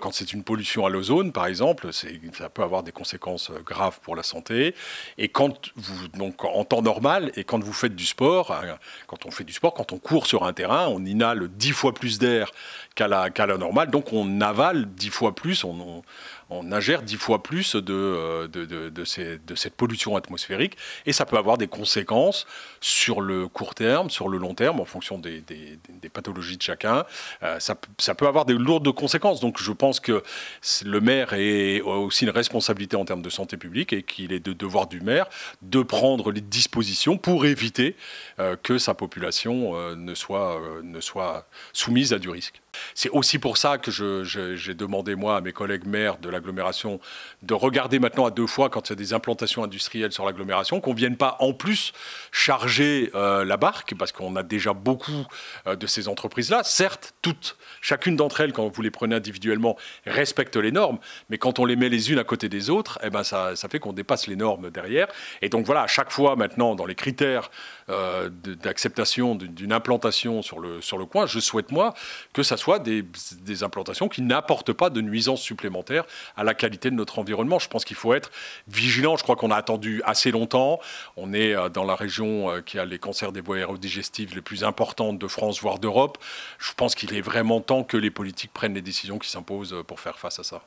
Quand c'est une pollution à l'ozone, par exemple, ça peut avoir des conséquences graves pour la santé. Et donc en temps normal, et quand vous faites du sport, quand on fait du sport, quand on court sur un terrain, on inhale 10 fois plus d'air qu'à la normale. Donc on avale 10 fois plus, on ingère 10 fois plus de cette pollution atmosphérique. Et ça peut avoir des conséquences sur le court terme, sur le long terme, en fonction des pathologies de chacun. Ça peut avoir des lourdes conséquences. Donc je pense que le maire a aussi une responsabilité en termes de santé publique et qu'il est de devoir du maire de prendre les dispositions pour éviter que sa population ne soit soumise à du risque. C'est aussi pour ça que j'ai demandé, moi, à mes collègues maires de l'agglomération de regarder maintenant à 2 fois quand il y a des implantations industrielles sur l'agglomération, qu'on ne vienne pas en plus charger la barque, parce qu'on a déjà beaucoup de ces entreprises-là. Certes, chacune d'entre elles, quand vous les prenez individuellement, respectent les normes, mais quand on les met les unes à côté des autres, eh ben ça fait qu'on dépasse les normes derrière. Et donc voilà, à chaque fois maintenant, dans les critères d'acceptation d'une implantation sur le coin, je souhaite, moi, que ça soit des implantations qui n'apportent pas de nuisances supplémentaires à la qualité de notre environnement. Je pense qu'il faut être vigilant. Je crois qu'on a attendu assez longtemps. On est dans la région qui a les cancers des voies aérodigestives les plus importantes de France, voire d'Europe. Je pense qu'il est vraiment temps que les politiques prennent les décisions qui s'imposent pour faire face à ça.